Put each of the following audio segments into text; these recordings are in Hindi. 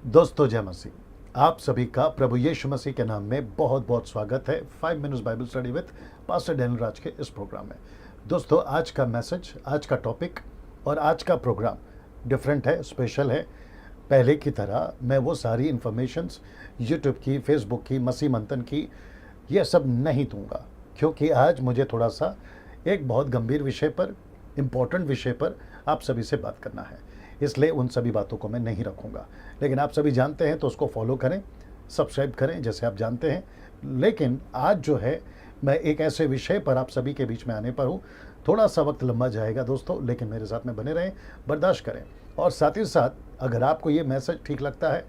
दोस्तों जय मसीह। आप सभी का प्रभु यीशु मसीह के नाम में बहुत बहुत स्वागत है 5 minutes Bible study with pastor Daniel Raj के इस प्रोग्राम में। दोस्तों आज का मैसेज, आज का टॉपिक और आज का प्रोग्राम डिफरेंट है, स्पेशल है। पहले की तरह मैं वो सारी इन्फॉर्मेशंस यूट्यूब की, फेसबुक की, मसीह मंथन की, ये सब नहीं दूंगा, क्योंकि आज मुझे थोड़ा सा एक बहुत गंभीर विषय पर, इम्पोर्टेंट विषय पर आप सभी से बात करना है। इसलिए उन सभी बातों को मैं नहीं रखूंगा। लेकिन आप सभी जानते हैं तो उसको फॉलो करें, सब्सक्राइब करें जैसे आप जानते हैं। लेकिन आज जो है मैं एक ऐसे विषय पर आप सभी के बीच में आने पर हूँ। थोड़ा सा वक्त लंबा जाएगा दोस्तों, लेकिन मेरे साथ में बने रहें, बर्दाश्त करें। और साथ ही साथ अगर आपको ये मैसेज ठीक लगता है,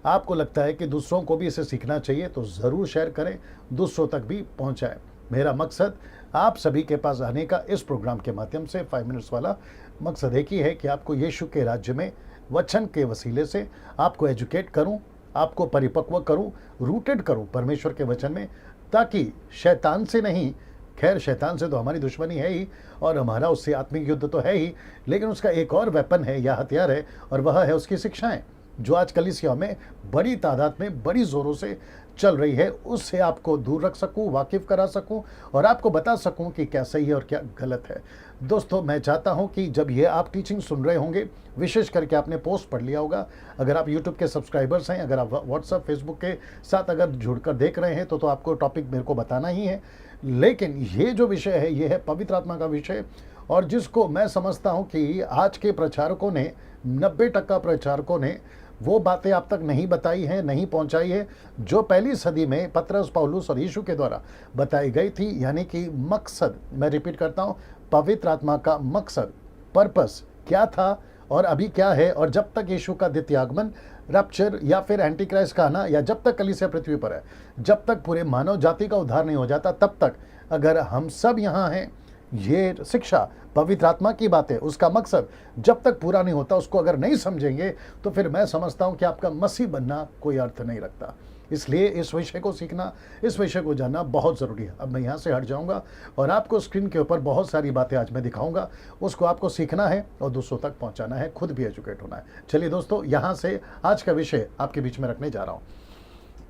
आपको लगता है कि दूसरों को भी इसे सीखना चाहिए, तो ज़रूर शेयर करें, दूसरों तक भी पहुँचाएँ। मेरा मकसद आप सभी के पास आने का इस प्रोग्राम के माध्यम से 5 मिनट्स वाला मकसद एक ही है कि आपको यीशु के राज्य में वचन के वसीले से आपको एजुकेट करूं, आपको परिपक्व करूं, रूटेड करूं परमेश्वर के वचन में, ताकि शैतान से नहीं, खैर शैतान से तो हमारी दुश्मनी है ही और हमारा उससे आत्मिक युद्ध तो है ही, लेकिन उसका एक और वेपन है या हथियार है, और वह है उसकी शिक्षाएं, जो आज कलीसिया में बड़ी तादाद में बड़ी ज़ोरों से चल रही है। उससे आपको दूर रख सकूं, वाकिफ़ करा सकूं और आपको बता सकूं कि क्या सही है और क्या गलत है। दोस्तों मैं चाहता हूं कि जब ये आप टीचिंग सुन रहे होंगे, विशेष करके आपने पोस्ट पढ़ लिया होगा, अगर आप यूट्यूब के सब्सक्राइबर्स हैं, अगर आप व्हाट्सएप फेसबुक के साथ अगर जुड़कर देख रहे हैं, तो आपको टॉपिक मेरे को बताना ही है। लेकिन ये जो विषय है, ये है पवित्र आत्मा का विषय, और जिसको मैं समझता हूँ कि आज के प्रचारकों ने, 90% प्रचारकों ने वो बातें आप तक नहीं बताई हैं, नहीं पहुंचाई है, जो पहली सदी में पतरस, पौलुस और यीशु के द्वारा बताई गई थी। यानी कि मकसद, मैं रिपीट करता हूं, पवित्र आत्मा का मकसद, पर्पस क्या था और अभी क्या है, और जब तक यीशु का द्वितीय आगमन, रैप्चर या फिर एंटी क्राइस्ट का आना, या जब तक कलीसिया पृथ्वी पर है, जब तक पूरे मानव जाति का उद्धार नहीं हो जाता, तब तक अगर हम सब यहाँ हैं, ये शिक्षा पवित्र आत्मा की बात है, उसका मकसद जब तक पूरा नहीं होता, उसको अगर नहीं समझेंगे, तो फिर मैं समझता हूं कि आपका मसीह बनना कोई अर्थ नहीं रखता। इसलिए इस विषय को सीखना, इस विषय को जानना बहुत ज़रूरी है। अब मैं यहाँ से हट जाऊँगा और आपको स्क्रीन के ऊपर बहुत सारी बातें आज मैं दिखाऊंगा, उसको आपको सीखना है और दूसरों तक पहुँचाना है, खुद भी एजुकेट होना है। चलिए दोस्तों, यहाँ से आज का विषय आपके बीच में रखने जा रहा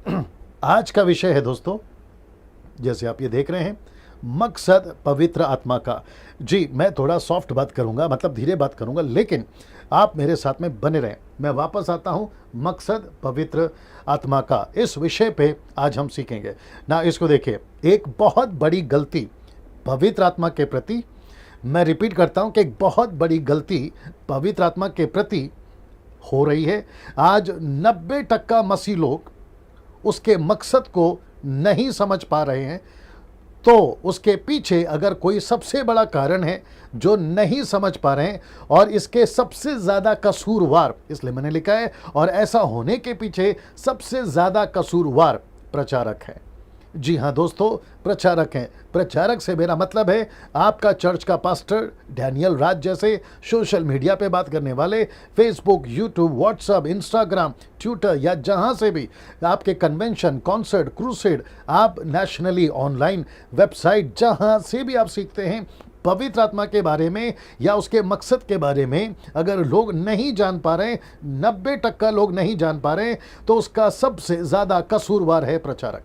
हूँ। आज का विषय है दोस्तों, जैसे आप ये देख रहे हैं, मकसद पवित्र आत्मा का। जी, मैं थोड़ा सॉफ्ट बात करूंगा, मतलब धीरे बात करूंगा, लेकिन आप मेरे साथ में बने रहें। मैं वापस आता हूं, मकसद पवित्र आत्मा का, इस विषय पे आज हम सीखेंगे ना। इसको देखिए, एक बहुत बड़ी गलती पवित्र आत्मा के प्रति, मैं रिपीट करता हूं कि एक बहुत बड़ी गलती पवित्र आत्मा के प्रति हो रही है। आज 90% मसीह लोग उसके मकसद को नहीं समझ पा रहे हैं। तो उसके पीछे अगर कोई सबसे बड़ा कारण है जो नहीं समझ पा रहे हैं, और इसके सबसे ज़्यादा कसूरवार, इसलिए मैंने लिखा है, और ऐसा होने के पीछे सबसे ज़्यादा कसूरवार प्रचारक है। जी हाँ दोस्तों, प्रचारक हैं। प्रचारक से मेरा मतलब है आपका चर्च का पास्टर डैनियल राज जैसे सोशल मीडिया पे बात करने वाले, Facebook, YouTube, WhatsApp, Instagram, Twitter, या जहाँ से भी आपके कन्वेंशन, कॉन्सर्ट, क्रूसेड, आप नेशनली ऑनलाइन वेबसाइट, जहाँ से भी आप सीखते हैं पवित्र आत्मा के बारे में या उसके मकसद के बारे में, अगर लोग नहीं जान पा रहे, 90% लोग नहीं जान पा रहे, तो उसका सबसे ज़्यादा कसूरवार है प्रचारक।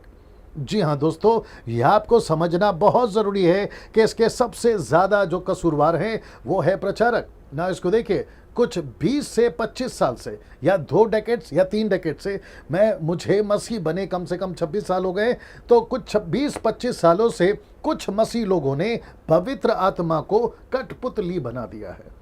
जी हाँ दोस्तों, यह आपको समझना बहुत ज़रूरी है कि इसके सबसे ज़्यादा जो कसूरवार हैं वो है प्रचारक ना। इसको देखिए, कुछ 20 से 25 साल से, या 2 डेकेड्स या 3 डेकेड से, मुझे मसीह बने कम से कम 26 साल हो गए, तो कुछ 20-25 सालों से कुछ मसीह लोगों ने पवित्र आत्मा को कठपुतली बना दिया है।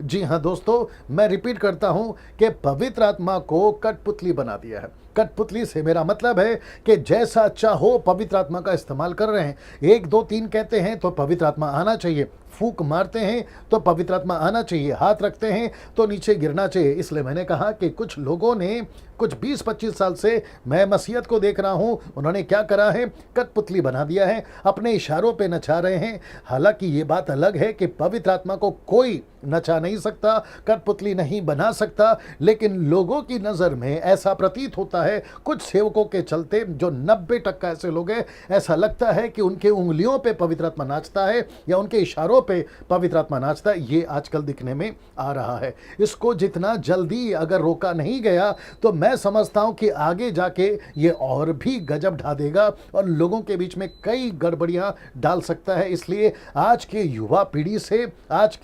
जी हाँ दोस्तों, मैं रिपीट करता हूं कि पवित्र आत्मा को कठपुतली बना दिया है। कठपुतली से मेरा मतलब है कि जैसा चाहो पवित्र आत्मा का इस्तेमाल कर रहे हैं। 1 2 3 कहते हैं तो पवित्र आत्मा आना चाहिए, फूंक मारते हैं तो पवित्र आत्मा आना चाहिए, हाथ रखते हैं तो नीचे गिरना चाहिए। इसलिए मैंने कहा कि कुछ लोगों ने, कुछ 20-25 साल से मैं मसीहत को देख रहा हूं, उन्होंने क्या करा है, कठपुतली बना दिया है, अपने इशारों पे नचा रहे हैं। हालांकि ये बात अलग है कि पवित्र आत्मा को कोई नचा नहीं सकता, कठपुतली नहीं बना सकता, लेकिन लोगों की नज़र में ऐसा प्रतीत होता है है कुछ सेवकों के चलते, जो 90% ऐसे लोग हैं, ऐसा लगता है कि उनके उंगलियों पे पवित्र आत्मा नाचता है या उनके इशारों पे पवित्र आत्मा नाचता है। ये आजकल दिखने में आ रहा है। इसको जितना जल्दी अगर रोका नहीं गया तो मैं समझता हूं कि आगे जाके ये और भी गजब ढा देगा और लोगों के बीच में कई गड़बड़ियां डाल सकता है। इसलिए आज के युवा पीढ़ी से, आज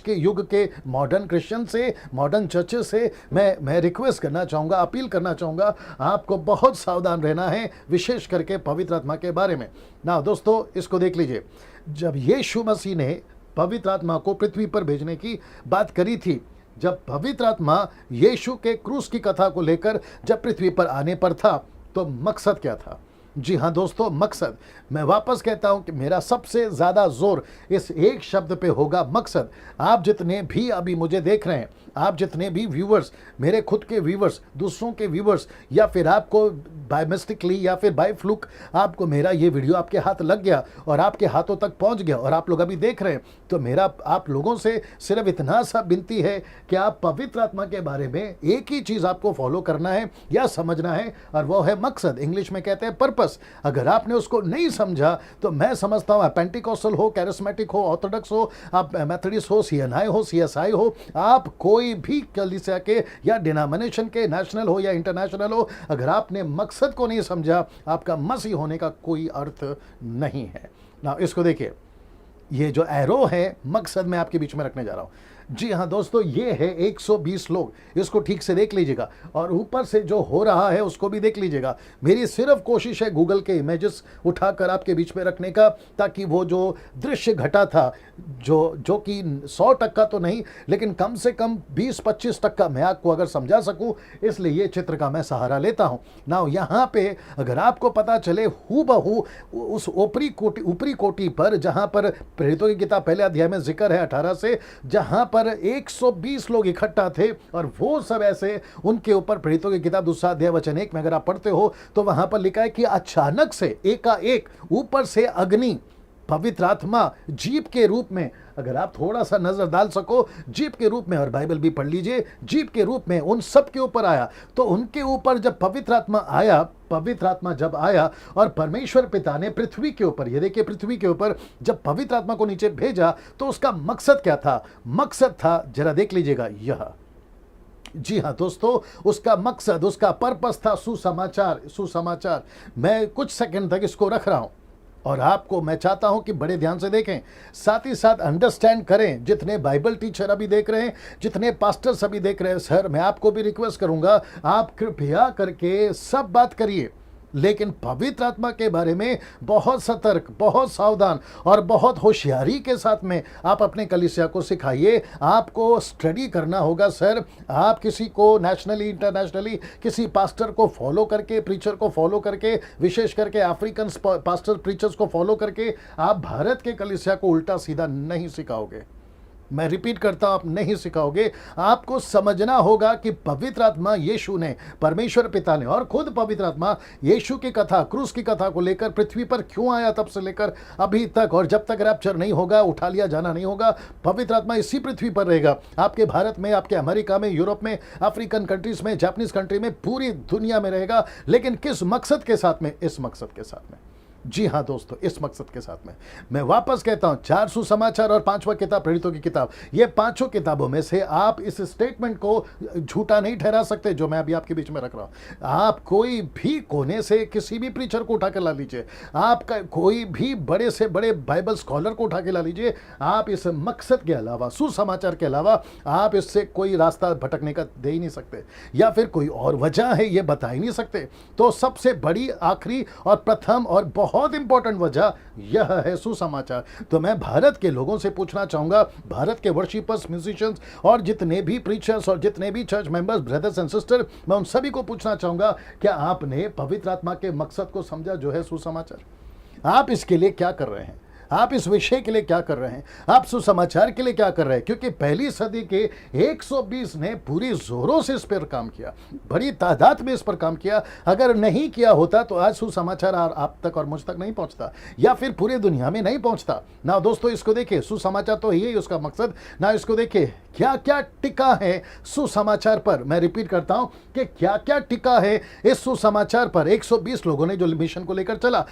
के युग के मॉडर्न क्रिश्चियन से, मॉडर्न चर्चेस से मैं रिक्वेस्ट करना चाहूँगा, अपील करना चाहूँगा, आपको बहुत सावधान रहना है, विशेष करके पवित्र आत्मा के बारे में। ना दोस्तों, इसको देख लीजिए, जब यीशु मसीह ने पवित्र आत्मा को पृथ्वी पर भेजने की बात करी थी, जब पवित्र आत्मा यीशु के क्रूस की कथा को लेकर जब पृथ्वी पर आने पर था, तो मकसद क्या था? जी हाँ दोस्तों, मकसद। मैं वापस कहता हूं कि मेरा सबसे ज़्यादा जोर इस एक शब्द पे होगा, मकसद। आप जितने भी अभी मुझे देख रहे हैं, आप जितने भी व्यूवर्स, मेरे खुद के व्यूवर्स, दूसरों के व्यूवर्स, या फिर आपको बाय मिस्टेकली या फिर बाय फ्लूक आपको मेरा ये वीडियो आपके हाथ लग गया और आपके हाथों तक पहुंच गया और आप लोग अभी देख रहे हैं, तो मेरा आप लोगों से सिर्फ इतना सा विनती है कि आप पवित्र आत्मा के बारे में एक ही चीज़ आपको फॉलो करना है या समझना है, और वो है मकसद। इंग्लिश में कहते हैं पर्पस। अगर आपने उसको नहीं समझा तो मैं समझता हूँ, पेंटिकॉस्टल हो, कैरिस्मेटिक हो, ऑर्थोडॉक्स हो, आप मेथोडिस्ट हो, सीएनआई हो, सीएसआई हो, आप कोई भी कलीसिया के या डिनोमिनेशन के, नेशनल हो या इंटरनेशनल हो, अगर आपने मकसद को नहीं समझा, आपका मसीह होने का कोई अर्थ नहीं है ना। इसको देखिए, ये जो एरो है, मकसद मैं आपके बीच में रखने जा रहा हूं। जी हाँ दोस्तों, ये है 120 लोग, इसको ठीक से देख लीजिएगा, और ऊपर से जो हो रहा है उसको भी देख लीजिएगा। मेरी सिर्फ कोशिश है गूगल के इमेजेस उठाकर आपके बीच में रखने का, ताकि वो जो दृश्य घटा था, जो कि 100% तो नहीं, लेकिन कम से कम 20-25% मैं आपको अगर समझा सकूं, इसलिए ये चित्र का मैं सहारा लेता हूं ना। यहाँ पे अगर आपको पता चले हूबहू उस ऊपरी कोटि पर, जहां पर प्रेरितों की किताब पहले अध्याय में जिक्र है 18 से, जहां पर 120 लोग इकट्ठा थे, और वो सब ऐसे उनके ऊपर, प्रेरितों की किताब दूसरा अध्याय वचन 1 में अगर आप पढ़ते हो तो वहां पर लिखा है कि अचानक से एकाएक ऊपर से अग्नि, पवित्र आत्मा जीप के रूप में, अगर आप थोड़ा सा नजर डाल सको, जीप के रूप में, और बाइबल भी पढ़ लीजिए, जीप के रूप में उन सब के ऊपर आया। तो उनके ऊपर जब पवित्र आत्मा आया, पवित्र आत्मा जब आया और परमेश्वर पिता ने पृथ्वी के ऊपर, ये देखिए पृथ्वी के ऊपर जब पवित्र आत्मा को नीचे भेजा, तो उसका मकसद क्या था? मकसद था, जरा देख लीजिएगा, यह, जी हाँ दोस्तों, उसका मकसद, उसका पर्पस था सुसमाचार। सुसमाचार। मैं कुछ सेकंड तक इसको रख रहा हूं और आपको मैं चाहता हूं कि बड़े ध्यान से देखें, साथ ही साथ अंडरस्टैंड करें। जितने बाइबल टीचर अभी देख रहे हैं, जितने पास्टर्स अभी देख रहे हैं, सर मैं आपको भी रिक्वेस्ट करूंगा, आप कृपया करके सब बात करिए, लेकिन पवित्र आत्मा के बारे में बहुत सतर्क, बहुत सावधान और बहुत होशियारी के साथ में आप अपने कलीसिया को सिखाइए। आपको स्टडी करना होगा सर। आप किसी को नेशनली, इंटरनेशनली किसी पास्टर को फॉलो करके, प्रीचर को फॉलो करके, विशेष करके अफ्रीकन पास्टर प्रीचर्स को फॉलो करके आप भारत के कलीसिया को उल्टा सीधा नहीं सिखाओगे। मैं रिपीट करता हूं, आप नहीं सिखाओगे। आपको समझना होगा कि पवित्र आत्मा यीशु ने, परमेश्वर पिता ने, और खुद पवित्र आत्मा यीशु की कथा, क्रूस की कथा को लेकर पृथ्वी पर क्यों आया, तब से लेकर अभी तक, और जब तक रैप्चर नहीं होगा, उठा लिया जाना नहीं होगा, पवित्र आत्मा इसी पृथ्वी पर रहेगा। आपके भारत में, आपके अमेरिका में, यूरोप में, अफ्रीकन कंट्रीज में, जापानीज कंट्री में, पूरी दुनिया में रहेगा। लेकिन किस मकसद के साथ में? इस मकसद के साथ में। जी हाँ दोस्तों, इस मकसद के साथ में। मैं वापस कहता हूं, 4 सुसमाचार और 5वां किताब प्रेरितों की किताब, ये पांचों किताबों में से आप इस स्टेटमेंट को झूठा नहीं ठहरा सकते जो मैं अभी आपके बीच में रख रहा हूं। आप कोई भी कोने से किसी भी प्रीचर को उठा के ला लीजिए, आपका कोई भी बड़े से बड़े बाइबल स्कॉलर को उठा के ला लीजिए, आप इस मकसद के अलावा, सुसमाचार के अलावा आप इससे कोई रास्ता भटकने का दे ही नहीं सकते, या फिर कोई और वजह है ये बता ही नहीं सकते। तो सबसे बड़ी, आखिरी और प्रथम और बहुत इंपॉर्टेंट वजह यह है सुसमाचार। तो मैं भारत के लोगों से पूछना चाहूंगा, भारत के वर्शिपर्स, म्यूजिशियंस और जितने भी प्रीचर्स और जितने भी church members, brothers and sister, मैं उन सभी को पूछना चाहूंगा, क्या आपने पवित्र आत्मा के मकसद को समझा जो है सुसमाचार? आप इसके लिए क्या कर रहे हैं? आप इस विषय के लिए क्या कर रहे हैं, आप सुसमाचार के लिए क्या कर रहे हैं, क्योंकि पहली सदी के 120 ने पूरी जोरों से इस पर काम किया, बड़ी तादाद में इस पर काम किया। अगर नहीं किया होता तो आज सुसमाचार आप तक और मुझ तक नहीं पहुंचता, या फिर पूरी दुनिया में नहीं पहुंचता ना। दोस्तों इसको देखिए, सुसमाचार तो यही उसका मकसद ना। इसको देखिए क्या क्या टिका है सुसमाचार पर। मैं रिपीट करता हूं कि क्या क्या टिका है इस सुसमाचार पर। 120 लोगों ने जो मिशन को लेकर चला।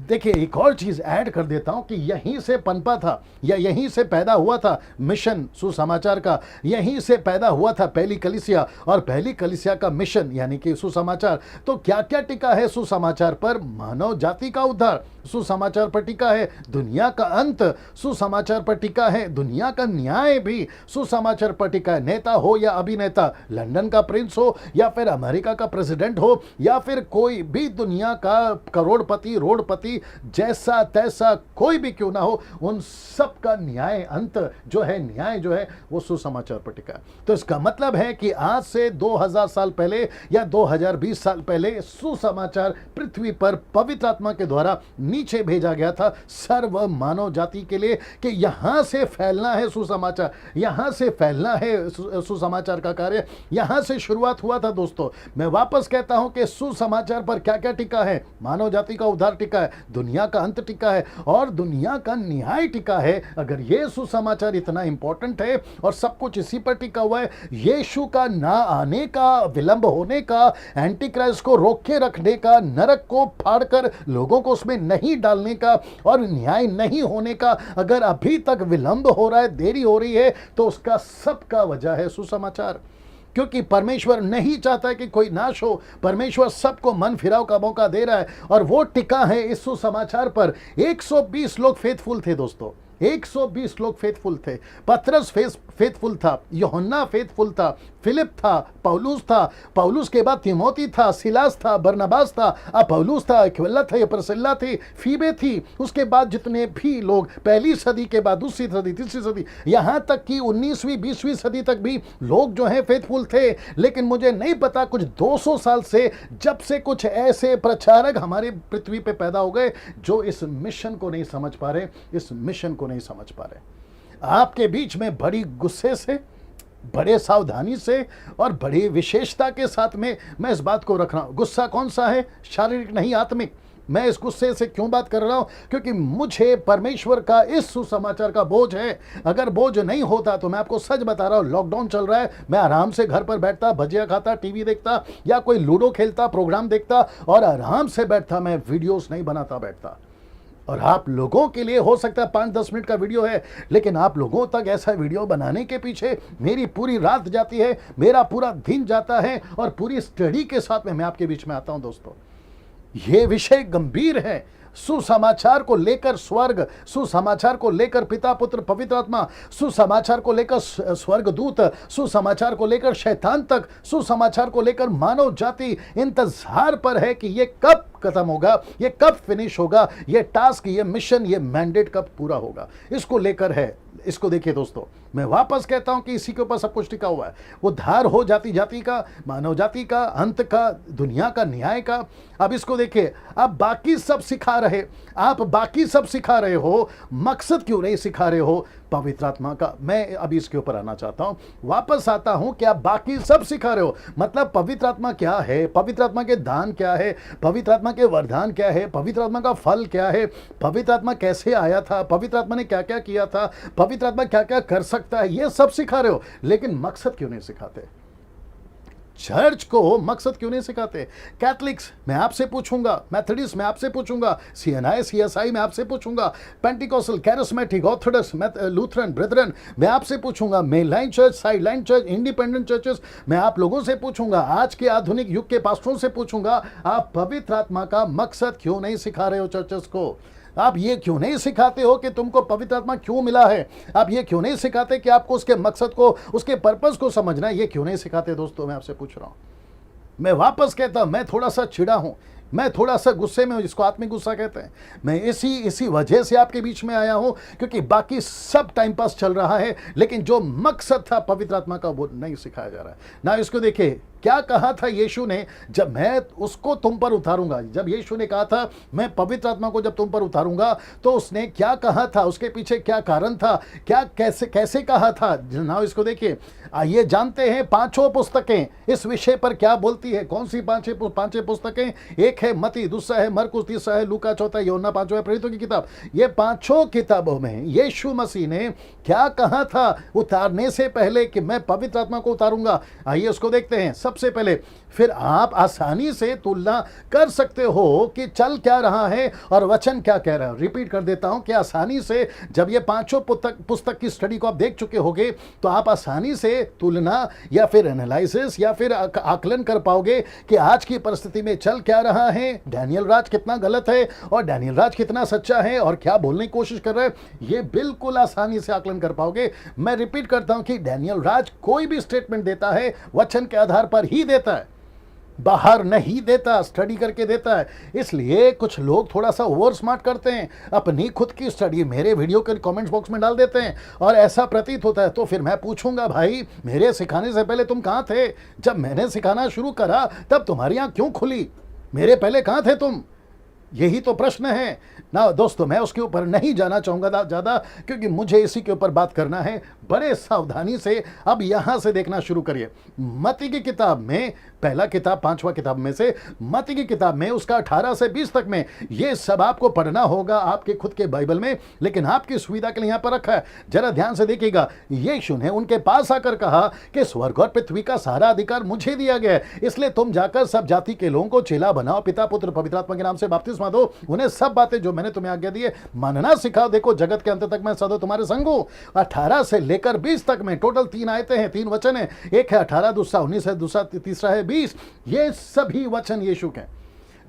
देखिए एक और चीज ऐड कर देता हूं कि यहीं से पनपा था या यहीं से पैदा हुआ था मिशन सुसमाचार का, यहीं से पैदा हुआ था पहली कलीसिया, और पहली कलीसिया का मिशन यानी कि सुसमाचार। तो क्या क्या टिका है सुसमाचार पर? मानव जाति का उद्धार सुसमाचार पर टिका है, दुनिया का अंत सुसमाचार पर टिका है, दुनिया का न्याय भी सुसमाचार पर टिका है। नेता हो या अभिनेता, लंदन का प्रिंस हो या फिर अमेरिका का प्रेसिडेंट हो या फिर कोई भी दुनिया का करोड़पति रोडपति, जैसा तैसा कोई भी क्यों ना हो, उन सब का न्याय अंत जो है, न्याय जो है वो सुसमाचार पर टिका है। तो इसका मतलब है कि आज से 2000 साल पहले या 2020 साल पहले सुसमाचार पृथ्वी पर पवित्र आत्मा के द्वारा नीचे भेजा गया था सर्व मानव जाति के लिए कि यहां से फैलना है सुसमाचार, यहां से फैलना है सुसमाचार का कार्य, यहां से शुरुआत हुआ था। दोस्तों मैं वापस कहता हूं कि सुसमाचार पर क्या क्या टिका है? मानव जाति का उद्धार टिका है, दुनिया का अंत टिका है और दुनिया का न्याय टिका है। अगर ये सुसमाचार इतना इंपॉर्टेंट है और सब कुछ इसी पर टिका हुआ है, यीशु का ना आने का, विलंब होने का, एंटी क्राइस्ट को रोक के रखने का, नरक को फाड़कर लोगों को उसमें नहीं डालने का और न्याय नहीं होने का, अगर अभी तक विलंब हो रहा है, देरी हो रही है, तो उसका सबका वजह है सुसमाचार। क्योंकि परमेश्वर नहीं चाहता है कि कोई नाश हो, परमेश्वर सबको मन फिराव का मौका दे रहा है और वो टिका है इस सुसमाचार पर। 120 लोग फेथफुल थे दोस्तों, 120 लोग फेथफुल थे। पतरस फेथफुल था, यूहन्ना फेथफुल था, फिलिप था, पौलुस था, पौलुस के बाद तिमोथी था, सिलास था, बरनबास था, पौलुस था, अक्विला था, प्रसिल्ला थी, फीबे थी। उसके बाद जितने भी लोग पहली सदी के बाद दूसरी सदी, तीसरी सदी, यहां तक कि 19वीं 20वीं सदी तक भी लोग जो हैं फेथफुल थे। लेकिन मुझे नहीं पता, कुछ 200 साल से जब से कुछ ऐसे प्रचारक हमारे पृथ्वी पे पैदा हो गए जो इस मिशन को नहीं समझ पा रहे, इस मिशन को नहीं समझ पा रहे। आपके बीच में बड़ी गुस्से से, बड़े सावधानी से और बड़ी विशेषता के साथ में मैं इस बात को रख रहा हूं। गुस्सा कौन सा है? शारीरिक नहीं, आत्मिक। मैं इस गुस्से से क्यों बात कर रहा हूं? क्योंकि मुझे परमेश्वर का इस सुसमाचार का बोझ है। अगर बोझ नहीं होता तो मैं आपको सच बता रहा हूं, लॉकडाउन चल रहा है, मैं आराम से घर पर बैठता, भजिया खाता, टीवी देखता या कोई लूडो खेलता, प्रोग्राम देखता और आराम से बैठता, मैं वीडियोस नहीं बनाता बैठता। और आप लोगों के लिए हो सकता है 5-10 मिनट का वीडियो है, लेकिन आप लोगों तक ऐसा वीडियो बनाने के पीछे मेरी पूरी रात जाती है, मेरा पूरा दिन जाता है और पूरी स्टडी के साथ में मैं आपके बीच में आता हूं। दोस्तों ये विषय गंभीर है। सुसमाचार को लेकर स्वर्ग, सुसमाचार को लेकर पिता पुत्र पवित्र आत्मा, सुसमाचार को लेकर स्वर्गदूत, सुसमाचार को लेकर शैतान तक, सुसमाचार को लेकर मानव जाति इंतजार पर है कि ये कब खत्म होगा, ये कब फिनिश होगा, ये टास्क, ये मिशन, ये मैंडेट कब पूरा होगा, इसको लेकर है। इसको देखिए दोस्तों, मैं वापस कहता हूं कि इसी के ऊपर सब कुछ टिका हुआ है। उद्धार हो जाति जाति का, मानव जाति का, अंत का, दुनिया का न्याय का। अब इसको देखिए, अब बाकी सब सिखा रहे, आप बाकी सब सिखा रहे हो, मकसद क्यों नहीं सिखा रहे हो? पवित्र आत्मा का। मैं अभी इसके ऊपर आना चाहता हूं, वापस आता हूं कि आप बाकी सब सिखा रहे हो। मतलब पवित्र आत्मा क्या है, पवित्र आत्मा के दान क्या है, पवित्र आत्मा के वरदान क्या है, पवित्र आत्मा का फल क्या है, पवित्र आत्मा कैसे आया था, पवित्र आत्मा ने क्या क्या किया था, पवित्र आत्मा क्या क्या कर सकता है, ये सब सिखा रहे हो। लेकिन मकसद क्यों नहीं सिखाते? चर्च को मकसद क्यों नहीं सिखाते? कैथलिक्स मैं आपसे पूछूंगा, मेथोडिस्ट मैं आपसे पूछूंगा, सीएनआई सीएसआई मैं आपसे पूछूंगा, Pentecostal, charismatic, Orthodox, Lutheran, brethren मैं आपसे पूछूंगा, main line church, side line church, independent churches मैं आप लोगों से पूछूंगा, आज के आधुनिक युग के पास्टरों से पूछूंगा, आप पवित्र आत्मा का मकसद क्यों नहीं सिखा रहे हो चर्चेस को? आप ये क्यों नहीं सिखाते हो कि तुमको पवित्र आत्मा क्यों मिला है? आप ये क्यों नहीं सिखाते कि आपको उसके मकसद को, उसके पर्पस को समझना है? ये क्यों नहीं सिखाते? दोस्तों मैं आपसे पूछ रहा हूं। मैं वापस कहता हूं, मैं थोड़ा सा चिढ़ा हूं, मैं थोड़ा सा गुस्से में हूं, जिसको आत्मिक गुस्सा कहते हैं। मैं इसी वजह से आपके बीच में आया हूं, क्योंकि बाकी सब टाइम पास चल रहा है, लेकिन जो मकसद था पवित्र आत्मा का वो नहीं सिखाया जा रहा है ना। इसको देखिए, क्या कहा था यीशु ने जब मैं उसको तुम पर उतारूंगा। जब यीशु ने कहा था मैं पवित्र आत्मा को जब तुम पर उतारूंगा, तो उसने क्या कहा था, उसके पीछे क्या कारण था, क्या कैसे कैसे कहा था। नाउ इसको देखिए, आइए जानते हैं पांचों पुस्तकें इस विषय पर क्या बोलती है। कौन सी पांचें पुस्तकें? एक है मती, दूसरा है मरकुस, तीसरा है लूका, चौथा यूहन्ना, पांचवा है प्रेरितों की किताब। ये पांचों किताबों में यीशु मसीह ने क्या कहा था उतारने से पहले कि मैं पवित्र आत्मा को उतारूंगा। आइए उसको देखते हैं। सबसे पहले फिर आप आसानी से तुलना कर सकते हो कि चल क्या रहा है और वचन क्या कह रहा है। रिपीट कर देता हूं कि आसानी से जब ये पांचों पुस्तक की स्टडी को आप देख चुके होंगे, तो आप आसानी से तुलना या फिर एनालिसिस या फिर आकलन कर पाओगे कि आज की परिस्थिति में चल क्या रहा है, डैनियल राज कितना गलत है और डैनियल राज कितना सच्चा है और क्या बोलने की कोशिश कर रहा है। ये बिल्कुल आसानी से आकलन कर पाओगे। मैं रिपीट करता हूं कि डैनियल राज कोई भी स्टेटमेंट देता है वचन के आधार पर ही देता है, बाहर नहीं देता, स्टडी करके देता है। इसलिए कुछ लोग थोड़ा सा ओवर स्मार्ट करते हैं, अपनी खुद की स्टडी मेरे वीडियो के कमेंट्स बॉक्स में डाल देते हैं और ऐसा प्रतीत होता है। तो फिर मैं पूछूंगा, भाई मेरे सिखाने से पहले तुम कहाँ थे? जब मैंने सिखाना शुरू करा तब तुम्हारी आंख क्यों खुली? मेरे पहले कहाँ थे तुम? यही तो प्रश्न है ना दोस्तों। मैं उसके ऊपर नहीं जाना चाहूँगा ज़्यादा, क्योंकि मुझे इसी के ऊपर बात करना है। बड़े सावधानी से अब यहाँ से देखना शुरू करिए। मत्ती की किताब में, पहला किताब पांचवा किताब में से मत्ती की किताब में उसका 18 से 20 तक में ये सब आपको पढ़ना होगा आपके खुद के बाइबल में, लेकिन आपकी सुविधा के लिए यहाँ पर रखा है। जरा ध्यान से देखिएगा। यीशु ने उनके पास आकर कहा कि स्वर्ग और पृथ्वी का सारा अधिकार मुझे दिया गया है, इसलिए तुम जाकर सब जाति के लोगों को चेला बनाओ, पिता पुत्र पवित्र आत्मा के नाम से बपतिस्मा दो, उन्हें सब बातें जो मैंने तुम्हें आज्ञा दी है मानना सिखाओ। देखो जगत के अंत तक मैं सदा तुम्हारे संग हूं। 18 से लेकर 20 तक में टोटल 3 आयतें हैं, 3 वचन है। एक है 18, दूसरा 19 है, दूसरा तीसरा है 20। ये सभी वचन यीशु के।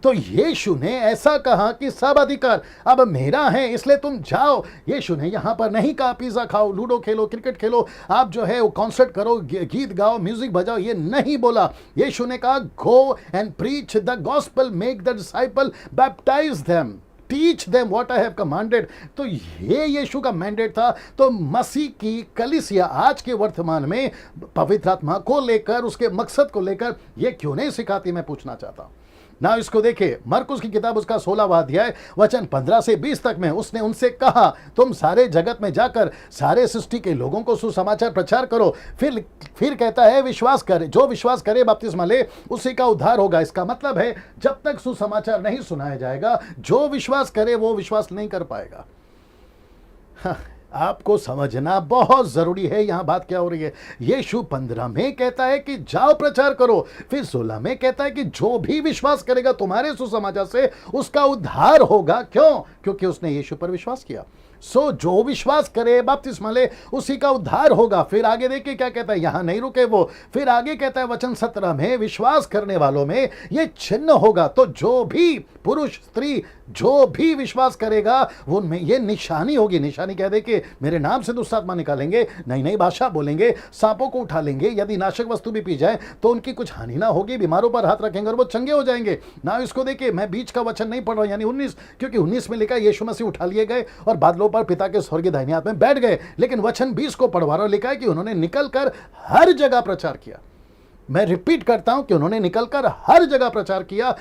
तो यीशु ने ऐसा कहा कि सब अधिकार अब मेरा है, इसलिए तुम जाओ। यीशु ने यहां पर नहीं कहा पिज्जा खाओ, लूडो खेलो, क्रिकेट खेलो, आप जो है वो कॉन्सर्ट करो, गीत गाओ, म्यूजिक बजाओ, ये नहीं बोला। यीशु ने कहा go and preach the gospel, make the disciple, baptise them, teach them what I have commanded. तो ये यीशु का मैंडेट था। तो मसीह की कलीसिया आज के वर्तमान में पवित्र आत्मा को लेकर, उसके मकसद को लेकर ये क्यों नहीं सिखाती, मैं पूछना चाहता हूं ना। इसको देखिए, मरकुस की किताब उसका 16वां अध्याय वचन 15 से 20 तक में उसने उनसे कहा तुम सारे जगत में जाकर सारे सृष्टि के लोगों को सुसमाचार प्रचार करो। फिर कहता है विश्वास करे, जो विश्वास करे बपतिस्मा ले उसी का उद्धार होगा। इसका मतलब है जब तक सुसमाचार नहीं सुनाया जाएगा, जो विश्वास करे वो विश्वास नहीं कर पाएगा। आपको समझना बहुत जरूरी है यहां बात क्या हो रही है। यीशु 15 में कहता है कि जाओ प्रचार करो, फिर 16 में कहता है कि जो भी विश्वास करेगा तुम्हारे सुसमाचार से उसका उद्धार होगा। क्यों? क्योंकि उसने यीशु पर विश्वास किया। जो विश्वास करे बपतिस्मा ले उसी का उद्धार होगा। फिर आगे देखिए क्या कहता है, यहां नहीं रुके वो, फिर आगे कहता है वचन 17 में विश्वास करने वालों में ये चिन्ह होगा। तो जो भी पुरुष स्त्री जो भी विश्वास करेगा उनमें ये निशानी होगी। निशानी क्या? देखिए, मेरे नाम से दुष्ट आत्मा निकालेंगे, नई नई भाषा बोलेंगे, सांपों को उठा लेंगे, यदि नाशक वस्तु भी पी जाए तो उनकी कुछ हानि ना होगी, बीमारों पर हाथ रखेंगे और वो चंगे हो जाएंगे ना। इसको देखिए, मैं बीच का वचन नहीं पढ़ रहा हूं, यानी 19, क्योंकि 19 में लिखा यीशु मसीह उठा लिए गए और बादलों पर पिता के स्वर्गीय दाहिने हाथ में बैठ गए। लेकिन वचन 20 को पढ़वा रहा, लिखा है कि उन्होंने निकलकर हर जगह प्रचार किया। मैं रिपीट करता हूं कि उन्होंने निकलकर हर जगह प्रचार किया।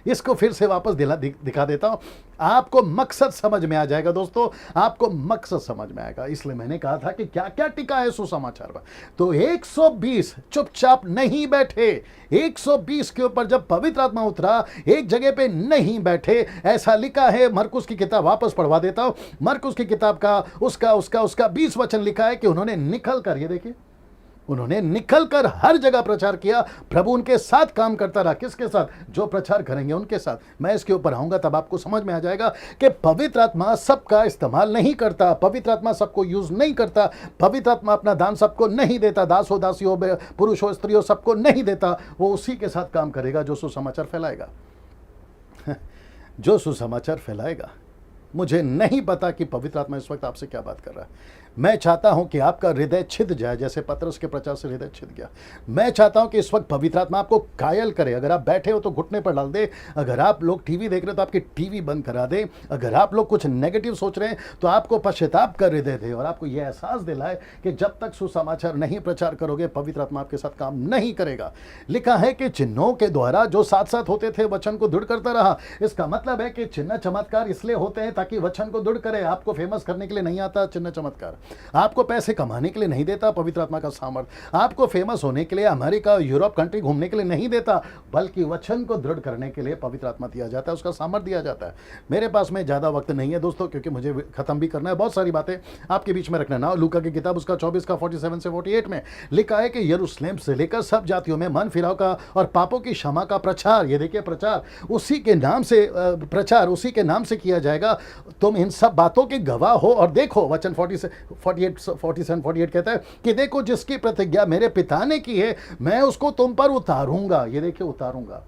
इसको फिर से वापस दिखा देता हूं, आपको मकसद समझ में आ जाएगा दोस्तों, आपको मकसद समझ में आएगा। इसलिए मैंने कहा था कि क्या क्या टिका है सुसमाचार पर। तो 120 चुपचाप नहीं बैठे। 120 के ऊपर जब पवित्र आत्मा उतरा एक जगह पे नहीं बैठे। ऐसा लिखा है, मरकुस की किताब वापस पढ़वा देता हूं। मरकुस की किताब का उसका 20 वचन लिखा है कि उन्होंने निकल कर, ये देखिए, उन्होंने निकलकर हर जगह प्रचार किया। प्रभु उनके साथ काम करता रहा। किसके साथ? जो प्रचार करेंगे उनके साथ। मैं इसके ऊपर आऊंगा तब आपको समझ में आ जाएगा कि पवित्र आत्मा सबका इस्तेमाल नहीं करता, पवित्र आत्मा सबको यूज नहीं करता, पवित्र आत्मा अपना दान सबको नहीं देता, दास हो दासी हो, पुरुष हो स्त्री हो, सबको नहीं देता। वो उसी के साथ काम करेगा जो सुसमाचार फैलाएगा। जो सुसमाचार फैलाएगा। मुझे नहीं पता कि पवित्र आत्मा इस वक्त आपसे क्या बात कर रहा है। मैं चाहता हूं कि आपका हृदय छिद जाए, जैसे पतरस के प्रचार से हृदय छिद गया। मैं चाहता हूं कि इस वक्त पवित्र आत्मा आपको घायल करे। अगर आप बैठे हो तो घुटने पर डाल दे, अगर आप लोग टीवी देख रहे हो तो आपकी टीवी बंद करा दे, अगर आप लोग कुछ नेगेटिव सोच रहे हैं तो आपको पश्चाताप कर हृदय दे और आपको यह एहसास दिलाए कि जब तक सुसमाचार नहीं प्रचार करोगे पवित्र आत्मा आपके साथ काम नहीं करेगा। लिखा है कि चिन्हों के द्वारा जो साथ साथ होते थे वचन को दृढ़ करता रहा। इसका मतलब है कि चिन्ह चमत्कार इसलिए होते हैं ताकि वचन को दृढ़ करे। आपको फेमस करने के लिए नहीं आता चिन्ह चमत्कार, आपको पैसे कमाने के लिए नहीं देता पवित्र आत्मा का सामर्थ्य, आपको फेमस होने के लिए अमेरिका यूरोप कंट्री घूमने के लिए नहीं देता, बल्कि वचन को दृढ़ करने के लिए पवित्र आत्मा दिया जाता है, उसका सामर्थ्य दिया जाता है। मेरे पास में ज्यादा वक्त नहीं है दोस्तों, क्योंकि मुझे खत्म भी करना है, बहुत सारी बातें आपके बीच में रखना ना। लूका की किताब उसका 24 का 47 से 48 में लिखा है कि यरूशलेम से लेकर सब जातियों में मन फिराव का और पापों की क्षमा का प्रचार, ये देखिए प्रचार उसी के नाम से, प्रचार उसी के नाम से किया जाएगा। तुम इन सब बातों के गवाह हो। और देखो वचन 47 48 कहता है कि देखो जिसकी प्रतिज्ञा मेरे पिता ने की है मैं उसको तुम पर उतारूंगा। ये देखिए उतारूंगा,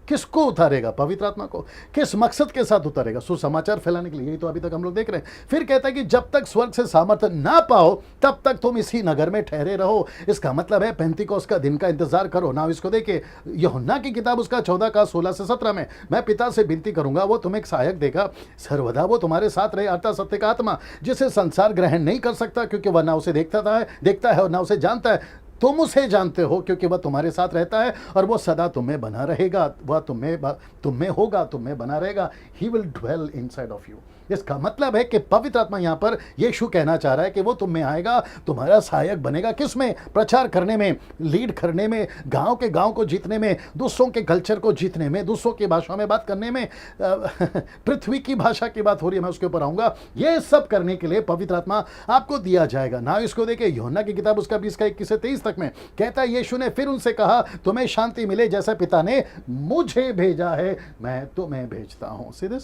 किसको उतारेगा? पवित्र आत्मा को। किस मकसद के साथ उतारेगा? सुसमाचार फैलाने के लिए। यही तो अभी तक हम लोग देख रहे हैं। फिर कहता है कि जब तक स्वर्ग से सामर्थ्य ना पाओ तब तक तुम इसी नगर में ठहरे रहो। इसका मतलब है पेंतिकोस्त का दिन का इंतजार करो ना। इसको देखिए यूहन्ना की किताब उसका 14 का 16 से 17 में, मैं पिता से विनती करूंगा वो तुम्हें एक सहायक देगा, सर्वदा वो तुम्हारे साथ रहे, अर्थात सत्य का आत्मा, जिसे संसार ग्रहण नहीं कर सकता क्योंकि वह ना उसे देखता है और ना उसे जानता है। तुम उसे जानते हो क्योंकि वह तुम्हारे साथ रहता है और वो सदा तुम्हें बना रहेगा। वह तुम्हें होगा, तुम्हें बना रहेगा। He will dwell inside of you. इसका मतलब है कि पवित्र आत्मा यहां पर यीशु कहना चाह रहा है कि वो तुम में आएगा, तुम्हारा सहायक बनेगा। किसमें? प्रचार करने में, लीड करने में, गांव के गांव को जीतने में, दूसरों के कल्चर को जीतने में, दूसरों की भाषा में बात करने में। पृथ्वी की भाषा की बात हो रही है, मैं उसके ऊपर आऊंगा। ये सब करने के लिए पवित्र आत्मा आपको दिया जाएगा ना। इसको देखिए यूहन्ना की किताब उसका 20 का 21 से 23 तक में कहता है यीशु ने फिर उनसे कहा तुम्हें शांति मिले, जैसा पिता ने मुझे भेजा है मैं तुम्हें भेजता हूं। सीधे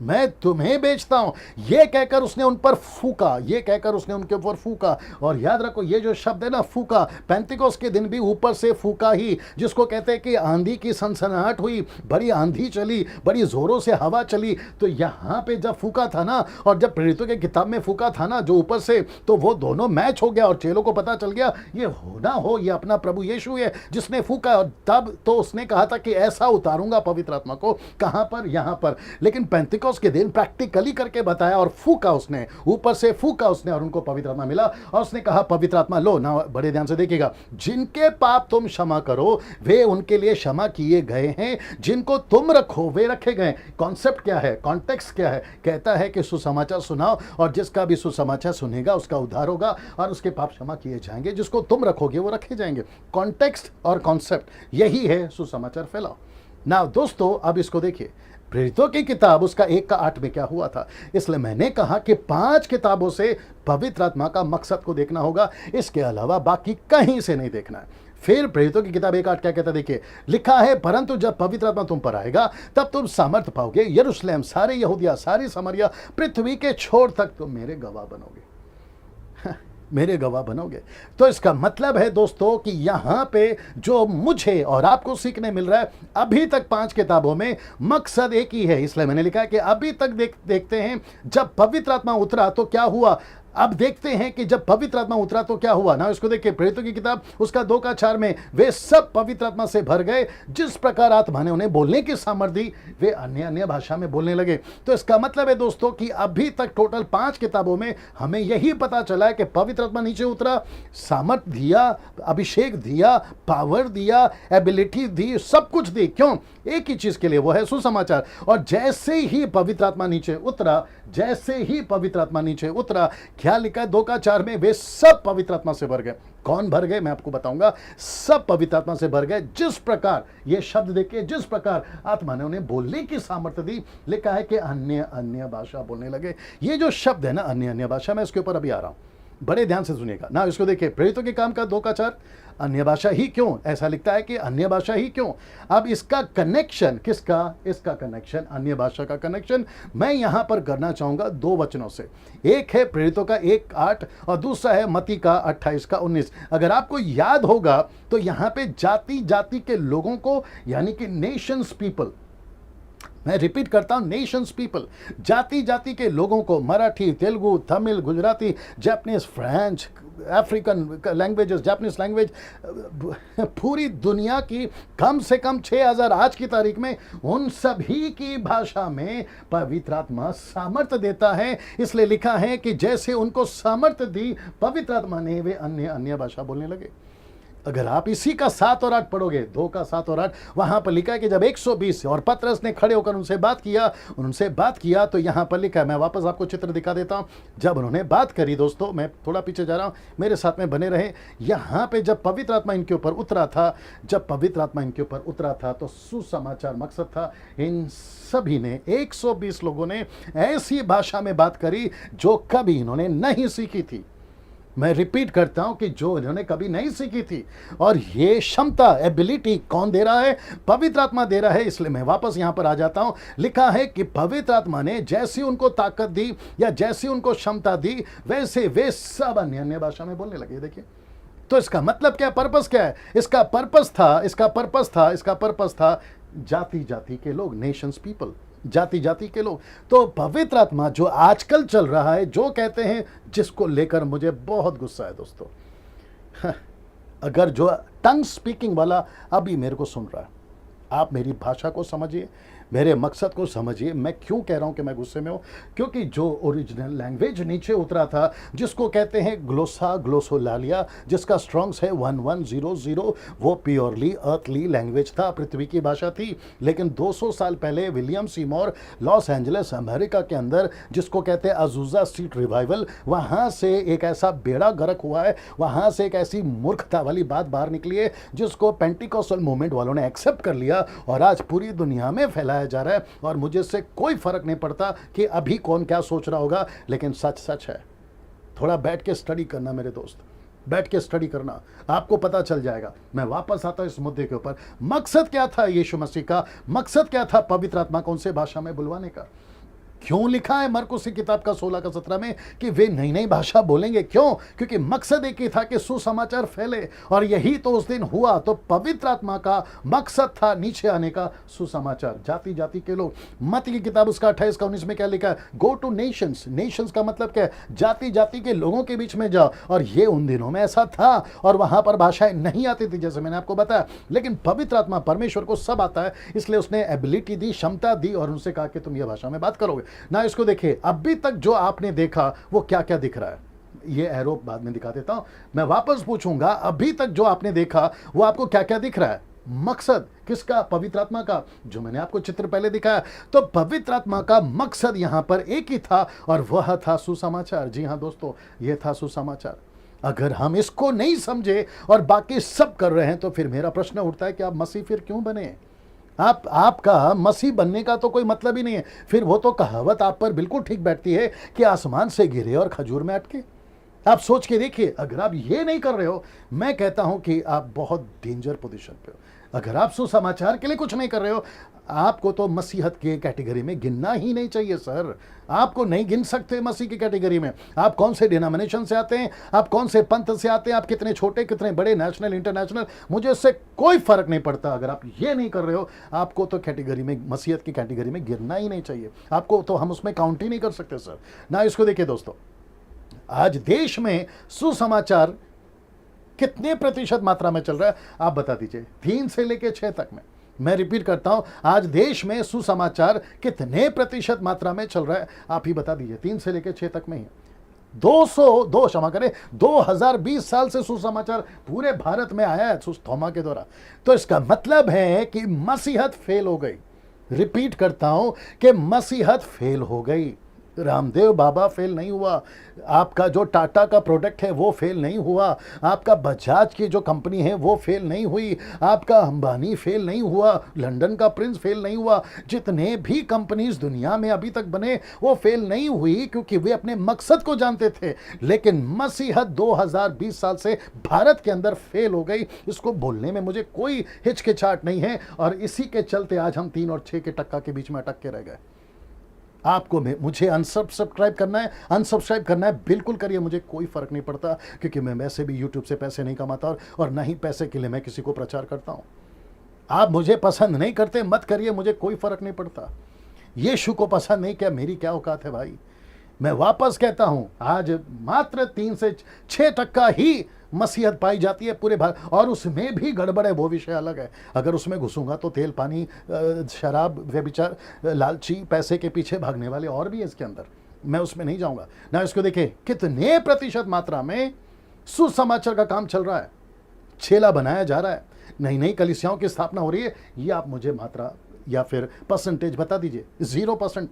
मैं तुम्हें बेचता हूं, यह कहकर उसने उन पर फूका, यह कहकर उसने उनके ऊपर फूका। और याद रखो ये जो शब्द है ना फूका, पेंतिकोस्त के दिन भी ऊपर से फूका ही, जिसको कहते हैं कि आंधी की सनसनाहट हुई, बड़ी आंधी चली, बड़ी जोरों से हवा चली। तो यहां पे जब फूका था ना और जब प्रेरितों की किताब में फूका था ना जो ऊपर से, तो वो दोनों मैच हो गया और चेलों को पता चल गया ये होना हो ये अपना प्रभु यीशु है जिसने फूका। और तब तो उसने कहा था कि ऐसा उतारूंगा पवित्र आत्मा को। कहां पर? यहां पर। लेकिन पेंतिकोस्त के दिन प्रैक्टिकली करके बताया और फूका उसने, ऊपर से फूका उसने और उनको पवित्र आत्मा मिला। और उसने कहा पवित्र आत्मा लो ना। बड़े ध्यान से देखिएगा, जिनके पाप तुम क्षमा करो वे उनके लिए क्षमा किए गए हैं, जिनको तुम रखो वे रखे गए। कॉन्सेप्ट क्या है? कॉन्टेक्स्ट क्या है? कहता है कि सुसमाचार सुनाओ और जिसका भी सुसमाचार सुनेगा उसका उद्धार होगा और उसके पाप क्षमा किए जाएंगे। जिसको तुम रखोगे वो रखे जाएंगे। कॉन्टेक्स्ट और कॉन्सेप्ट यही है सुसमाचार फैलाओ ना। दोस्तों अब इसको देखिए, प्रेरितों की किताब उसका 1 का 8 में क्या हुआ था। इसलिए मैंने कहा कि 5 किताबों से पवित्र आत्मा का मकसद को देखना होगा, इसके अलावा बाकी कहीं से नहीं देखना है। फिर प्रेरितों की किताब 1:8 क्या कहता है देखिए, लिखा है परंतु जब पवित्र आत्मा तुम पर आएगा तब तुम सामर्थ पाओगे, यरूशलेम, सारे यहूदिया, सारी समरिया, पृथ्वी के छोर तक तुम मेरे गवाह बनोगे। मेरे गवाह बनोगे। तो इसका मतलब है दोस्तों कि यहां पे जो मुझे और आपको सीखने मिल रहा है, अभी तक 5 किताबों में मकसद एक ही है। इसलिए मैंने लिखा है कि अभी तक देखते हैं जब पवित्र आत्मा उतरा तो क्या हुआ। अब देखते हैं कि जब पवित्र आत्मा उतरा तो क्या हुआ ना। इसको देखिए प्रेरितों की किताब उसका 2 का 4 में, वे सब पवित्र आत्मा से भर गए, जिस प्रकार आत्मा ने उन्हें बोलने की सामर्थ्य दी वे अन्य अन्य भाषा में बोलने लगे। तो इसका मतलब है दोस्तों कि अभी तक टोटल 5 किताबों में हमें यही पता चला है कि पवित्र आत्मा नीचे उतरा, सामर्थ्य दिया, अभिषेक दिया, पावर दिया, एबिलिटी दी, सब कुछ दी। क्यों? एक ही चीज के लिए, वो है सुसमाचार। और जैसे ही पवित्र आत्मा नीचे उतरा, जैसे ही पवित्र आत्मा नीचे उतरा, क्या लिखा है 2 का 4 में, वे सब पवित्र आत्मा से भर गए। कौन भर गए? मैं आपको बताऊंगा। सब पवित्र आत्मा से भर गए। जिस प्रकार, ये शब्द देखिए, जिस प्रकार आत्मा ने उन्हें बोलने की सामर्थ्य दी, लिखा है कि अन्य अन्य भाषा बोलने लगे। ये जो शब्द है ना अन्य अन्य भाषा, मैं इसके ऊपर अभी आ रहा हूं, बड़े ध्यान से सुनिएगा ना। इसको देखिए प्रेरितों के काम का 2 का 4, अन्य भाषा ही क्यों? ऐसा लिखता है कि अन्य भाषा ही क्यों। अब इसका कनेक्शन किसका? इसका कनेक्शन, अन्य भाषा का कनेक्शन मैं यहां पर करना चाहूंगा 2 वचनों से। एक है प्रेरितों का 1:8 और दूसरा है मत्ती का 28 का 19। अगर आपको याद होगा तो यहां पे जाति जाति के लोगों को, यानी कि नेशंस पीपल, मैं रिपीट करता हूं, नेशंस पीपल, जाति जाति के लोगों को, Marathi, Telugu, Tamil, Gujarati, Japanese, French, African languages, Japanese language, पूरी दुनिया की कम से कम 6000 आज की तारीख में, उन सभी की भाषा में पवित्र आत्मा सामर्थ्य देता है। इसलिए लिखा है कि जैसे उनको सामर्थ्य दी पवित्र आत्मा ने, वे अन्य अन्य भाषा बोलने लगे। अगर आप इसी का 7 और 8 पढ़ोगे, 2 का 7 और 8, वहां पर लिखा है कि जब 120 और पतरस ने खड़े होकर उनसे बात किया, तो यहां पर लिखा है, मैं वापस आपको चित्र दिखा देता हूं। जब उन्होंने बात करी, दोस्तों मैं थोड़ा पीछे जा रहा हूं, मेरे साथ में बने रहे। यहां पे जब पवित्र आत्मा इनके ऊपर उतरा था, तो सुसमाचार मकसद था। इन सभी ने, 120 लोगों ने ऐसी भाषा में बात करी जो कभी इन्होंने नहीं सीखी थी। मैं रिपीट करता हूं कि जो इन्होंने कभी नहीं सीखी थी। और ये क्षमता, एबिलिटी कौन दे रहा है? पवित्र आत्मा दे रहा है। इसलिए मैं वापस यहां पर आ जाता हूं। लिखा है कि पवित्र आत्मा ने जैसी उनको ताकत दी या जैसी उनको क्षमता दी, वैसे वे सब अन्य अन्य भाषा में बोलने लगे। देखिए, तो इसका मतलब क्या, पर्पस क्या है? इसका पर्पस था जाति जाति के लोग, नेशंस पीपल, जाति जाति के लोग। तो पवित्र आत्मा जो आजकल चल रहा है, जो कहते हैं, जिसको लेकर मुझे बहुत गुस्सा है दोस्तों, अगर जो टंग स्पीकिंग वाला अभी मेरे को सुन रहा है, आप मेरी भाषा को समझिए, मेरे मकसद को समझिए। मैं क्यों कह रहा हूं कि मैं गुस्से में हूं? क्योंकि जो ओरिजिनल लैंग्वेज नीचे उतरा था, जिसको कहते हैं ग्लोसोलालिया, जिसका स्ट्रॉन्ग्स है 1100, वो प्योरली अर्थली लैंग्वेज था, पृथ्वी की भाषा थी। लेकिन 200 साल पहले William Seymour, Los Angeles, America के अंदर, जिसको कहते हैं अजूजा स्ट्रीट रिवाइवल, वहां से एक ऐसा बेड़ा गर्क हुआ है, वहां से एक ऐसी मूर्खता वाली बात बाहर निकली है, जिसको पेंटिकॉस्टल मूवमेंट वालों ने एक्सेप्ट कर लिया और आज पूरी दुनिया में फैलाया जा रहा है। और मुझे इससे कोई फर्क नहीं पड़ता कि अभी कौन क्या सोच रहा होगा, लेकिन सच सच है। थोड़ा बैठ के स्टडी करना मेरे दोस्त, बैठ के स्टडी करना, आपको पता चल जाएगा। मैं वापस आता हूं इस मुद्दे के ऊपर। मकसद क्या था यीशु मसीह का? मकसद क्या था पवित्र आत्मा को उनसे भाषा में बुलवाने का? क्यों लिखा है मरकुस की किताब का 16 का 17 में कि वे नई नई भाषा बोलेंगे? क्यों? क्योंकि मकसद एक ही था कि सुसमाचार फैले, और यही तो उस दिन हुआ। तो पवित्र आत्मा का मकसद था नीचे आने का, सुसमाचार, जाति जाति के लोग। मत्ती की किताब उसका 28 का 19 में क्या लिखा है? Go two nations. नेशंस का मतलब क्या है? जाति जाति के लोगों के बीच में जाओ। और ये उन दिनों में ऐसा था, और वहां पर भाषाएं नहीं आती थी, जैसे मैंने आपको बताया। लेकिन पवित्र आत्मा, परमेश्वर को सब आता है, इसलिए उसने एबिलिटी दी, क्षमता दी, और उनसे कहा कि तुम यह भाषा में बात करोगे ना। इसको देखिए, अभी तक जो आपने देखा वो क्या क्या दिख रहा है, ये एरो बाद में दिखा देता हूं। मैं वापस पूछूंगा, अभी तक जो आपने देखा वो आपको क्या क्या दिख रहा है? मकसद किसका? पवित्र आत्मा का, जो मैंने आपको चित्र पहले दिखाया। तो पवित्र आत्मा का मकसद यहां पर एक ही था, और वह था सुसमाचार। जी हां दोस्तों, यह था सुसमाचार। अगर हम इसको नहीं समझे और बाकी सब कर रहे हैं, तो फिर मेरा प्रश्न उठता है कि आप मसीह फिर क्यों बने? आपका मसीह बनने का तो कोई मतलब ही नहीं है। फिर वो तो कहावत आप पर बिल्कुल ठीक बैठती है कि आसमान से गिरे और खजूर में अटके। आप सोच के देखिए, अगर आप ये नहीं कर रहे हो, मैं कहता हूं कि आप बहुत डेंजर पोजीशन पे हो। अगर आप सुसमाचार के लिए कुछ नहीं कर रहे हो, आपको तो मसीहत के कैटेगरी में गिनना ही नहीं चाहिए सर। आपको नहीं गिन सकते मसीह की कैटेगरी में। आप कौन से डिनोमिनेशन से आते हैं, आप कौन से पंथ से आते हैं, आप कितने छोटे कितने बड़े, नेशनल इंटरनेशनल, मुझे इससे कोई फर्क नहीं पड़ता। अगर आप ये नहीं कर रहे हो, आपको तो कैटेगरी में, मसीहत की कैटेगरी में गिरना ही नहीं चाहिए। आपको तो हम उसमें काउंट ही नहीं कर सकते सर ना। इसको देखिए दोस्तों, आज देश में सुसमाचार कितने प्रतिशत मात्रा में चल रहा है, आप बता दीजिए। 3 से लेकर 6 तक में। मैं रिपीट करता हूं, आज देश में सुसमाचार कितने प्रतिशत मात्रा में चल रहा है, आप ही बता दीजिए। 3 से लेकर 6 तक में ही 2020 साल से सुसमाचार पूरे भारत में आया है थोमा के द्वारा। तो इसका मतलब है कि मसीहत फेल हो गई। रिपीट करता हूं कि मसीहत फेल हो गई। रामदेव बाबा फेल नहीं हुआ, आपका जो टाटा का प्रोडक्ट है वो फेल नहीं हुआ, आपका बजाज की जो कंपनी है वो फेल नहीं हुई, आपका अंबानी फेल नहीं हुआ, लंदन का प्रिंस फेल नहीं हुआ। जितने भी कंपनीज दुनिया में अभी तक बने वो फेल नहीं हुई, क्योंकि वे अपने मकसद को जानते थे। लेकिन मसीहत 2020 साल से भारत के अंदर फेल हो गई। इसको बोलने में मुझे कोई हिचकिचाहट नहीं है, और इसी के चलते आज हम 3 और 6 के टक्का के बीच में अटक के रह गए। आपको मुझे अनसब्सक्राइब करना है, अनसब्सक्राइब करना है, बिल्कुल करिए, मुझे कोई फर्क नहीं पड़ता, क्योंकि मैं वैसे भी यूट्यूब से पैसे नहीं कमाता, और ना ही पैसे के लिए मैं किसी को प्रचार करता हूं। आप मुझे पसंद नहीं करते, मत करिए, मुझे कोई फर्क नहीं पड़ता। यीशु को पसंद नहीं किया, मेरी क्या औकात है भाई। मैं वापस कहता हूं, आज मात्र 3 से 6% ही मसीहत पाई जाती है पूरे भारत, और उसमें भी गड़बड़ है, वो विषय अलग है। अगर उसमें घुसूंगा तो तेल पानी शराब व्यभिचार लालची पैसे के पीछे भागने वाले और भी है इसके अंदर, मैं उसमें नहीं जाऊंगा ना। इसको देखिए कितने प्रतिशत मात्रा में सुसमाचार का काम चल रहा है, छेला बनाया जा रहा है, नई नई कलीसियाओं की स्थापना हो रही है। ये आप मुझे मात्रा या फिर परसेंटेज बता दीजिए। 0%,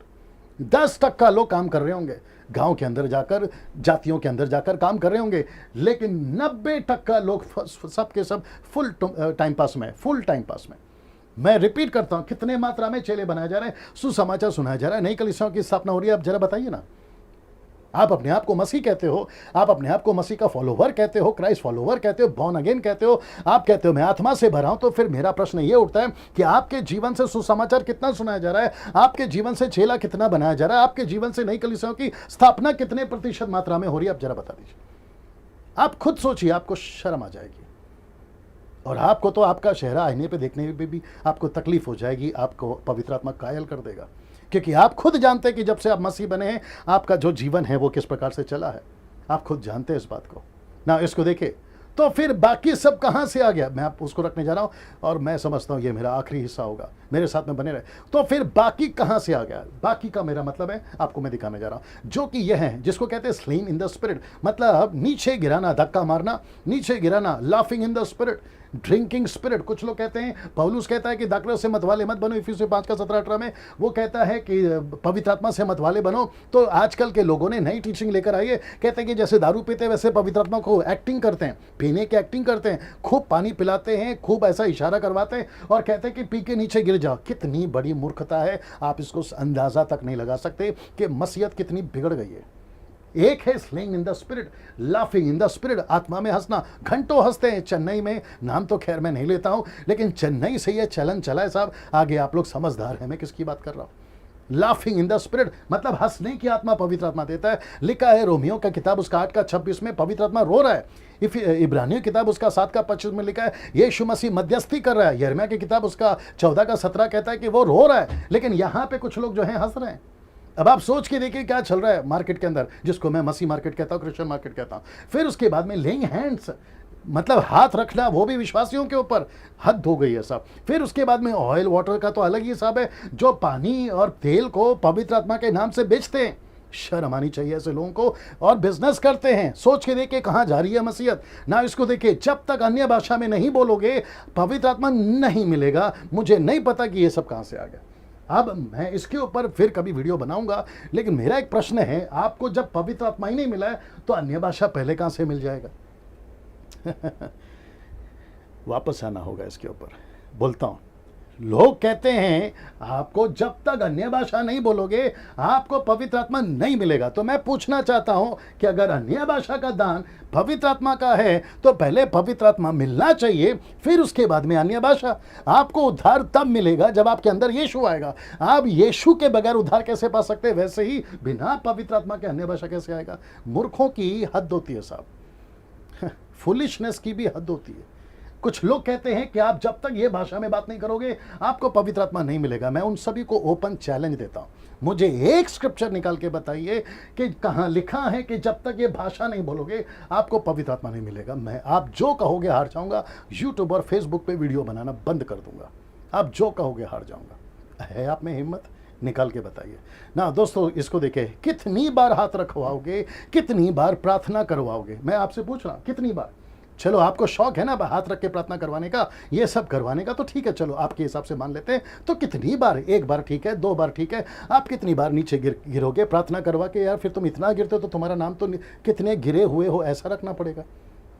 10% लोग काम कर रहे होंगे, गांव के अंदर जाकर, जातियों के अंदर जाकर काम कर रहे होंगे, लेकिन 90% लोग सब के सब फुल टाइम पास में, फुल टाइम पास में। मैं रिपीट करता हूं, कितने मात्रा में चेले बनाए जा रहे हैं, सुसमाचार सुनाया जा रहा है, नई कलीसियाओं की स्थापना हो रही है। आप जरा बताइए ना, आप अपने आप को मसीह कहते हो, आप अपने आप को मसीह का फॉलोवर कहते हो, क्राइस्ट फॉलोवर कहते हो, बॉर्न अगेन कहते हो, आप कहते हो मैं आत्मा से भरा हूं, तो फिर मेरा प्रश्न ये उठता है कि आपके जीवन से सुसमाचार कितना सुनाया जा रहा है, आपके जीवन से चेला कितना बनाया जा रहा है, आपके जीवन से नई कलीसियाओं की स्थापना कितने प्रतिशत मात्रा में हो रही है, आप जरा बता दीजिए। आप खुद सोचिए, आपको शर्म आ जाएगी, और आपको तो आपका चेहरा आईने पे देखने में भी आपको तकलीफ हो जाएगी, आपको पवित्र आत्मा कायल कर देगा, क्योंकि आप खुद जानते हैं कि जब से आप मसीह बने हैं, आपका जो जीवन है वो किस प्रकार से चला है। आप खुद जानते हैं इस बात को ना। इसको देखिए, तो फिर बाकी सब कहां से आ गया, मैं आप उसको रखने जा रहा हूं, और मैं समझता हूं ये मेरा आखिरी हिस्सा होगा, मेरे साथ में बने रहे। तो फिर बाकी कहां से आ गया, बाकी का मेरा मतलब है आपको मैं दिखाने जा रहा हूं, जो कि यह है जिसको कहते हैं स्लेइंग इन द स्पिरिट, मतलब नीचे गिराना, धक्का मारना, नीचे गिराना, laughing in the spirit, drinking spirit. कुछ लोग कहते हैं, पौलुस कहता है कि दाखलत से मतवाले मत बनो, इफिसियों 5:17-18 में वो कहता है कि पवित्र आत्मा से मतवाले बनो। तो आजकल के लोगों ने नई टीचिंग लेकर आई है, कहते हैं कि जैसे दारू पीते वैसे पवित्र आत्मा को एक्टिंग करते हैं, पीने की एक्टिंग करते हैं, खूब पानी पिलाते हैं, खूब ऐसा इशारा करवाते हैं, और कहते हैं कि पी के नीचे गिर जाओ। कितनी बड़ी मूर्खता है, आप इसको अंदाजा तक नहीं लगा सकते कि मसीहत कितनी बिगड़ गई है। एक है slaying in the spirit, laughing in the spirit, आत्मा में हंसना। घंटों हंसते हैं चेन्नई में, नाम तो खैर मैं नहीं लेता हूं, लेकिन चेन्नई से यह चलन चला है साहब। आगे आप लोग समझदार हैं मैं किसकी बात कर रहा हूं। लाफिंग इन द स्पिरिट मतलब हंसने की आत्मा पवित्र आत्मा देता है। लिखा है रोमियो का किताब उसका 8:26 में, पवित्र आत्मा रो रहा है। इब्रानियों किताब उसका 7:25 में लिखा है यीशु मसीह मध्यस्थी कर रहा है। यिर्मयाह की किताब उसका 14:17 कहता है कि वो रो रहा है, लेकिन यहां पे कुछ लोग जो हैं हंस रहे हैं। अब आप सोच के देखिए क्या चल रहा है मार्केट के अंदर, जिसको मैं मसीह मार्केट कहता हूं, क्रिश्चियन मार्केट कहता हूं। फिर उसके बाद में लेइंग हैंड्स, मतलब हाथ रखना, वो भी विश्वासियों के ऊपर, हद हो गई है साहब। फिर उसके बाद में ऑयल वाटर का तो अलग ही हिसाब है, जो पानी और तेल को पवित्र आत्मा के नाम से बेचते हैं। शर्म आनी चाहिए ऐसे लोगों को, और बिजनेस करते हैं। सोच के देखिए कहां जा रही है मसीहत ना। इसको देखिए, जब तक अन्य भाषा में नहीं बोलोगे पवित्र आत्मा नहीं मिलेगा। मुझे नहीं पता कि ये सब कहां से आ गया। अब मैं इसके ऊपर फिर कभी वीडियो बनाऊंगा, लेकिन मेरा एक प्रश्न है, आपको जब पवित्र आत्मा ही नहीं मिला है तो अन्य भाषा पहले कहां से मिल जाएगा? वापस आना होगा इसके ऊपर। बोलता हूं, लोग कहते हैं आपको जब तक अन्य भाषा नहीं बोलोगे आपको पवित्र आत्मा नहीं मिलेगा। तो मैं पूछना चाहता हूं कि अगर अन्य भाषा का दान पवित्र आत्मा का है तो पहले पवित्र आत्मा मिलना चाहिए, फिर उसके बाद में अन्य भाषा। आपको उद्धार तब मिलेगा जब आपके अंदर यीशु आएगा। आप यीशु के बगैर उद्धार कैसे पा सकते हैं? वैसे ही बिना पवित्र आत्मा के अन्य भाषा कैसे आएगा? मूर्खों की हद होती है साहब, फुलिशनेस की भी हद होती है। कुछ लोग कहते हैं कि आप जब तक ये भाषा में बात नहीं करोगे आपको पवित्र आत्मा नहीं मिलेगा। मैं उन सभी को ओपन चैलेंज देता हूं, मुझे एक स्क्रिप्चर निकाल के बताइए कि कहां लिखा है कि जब तक ये भाषा नहीं बोलोगे आपको पवित्र आत्मा नहीं मिलेगा। मैं आप जो कहोगे हार जाऊंगा, यूट्यूब और फेसबुक पे वीडियो बनाना बंद कर दूंगा। आप जो कहोगे हार जाऊंगा। है आप में हिम्मत? निकाल के बताइए ना। दोस्तों इसको देखिए, कितनी बार हाथ रखवाओगे, कितनी बार प्रार्थना करवाओगे? मैं आपसे पूछ रहा हूं कितनी बार। चलो आपको शौक है ना हाथ रख के प्रार्थना करवाने का, ये सब करवाने का, तो ठीक है, चलो आपके हिसाब से मान लेते हैं। तो कितनी बार? एक बार ठीक है, 2 बार ठीक है, आप कितनी बार नीचे गिरोगे प्रार्थना करवा के? यार फिर तुम इतना गिरते हो तो तुम्हारा नाम तो कितने गिरे हुए हो ऐसा रखना पड़ेगा।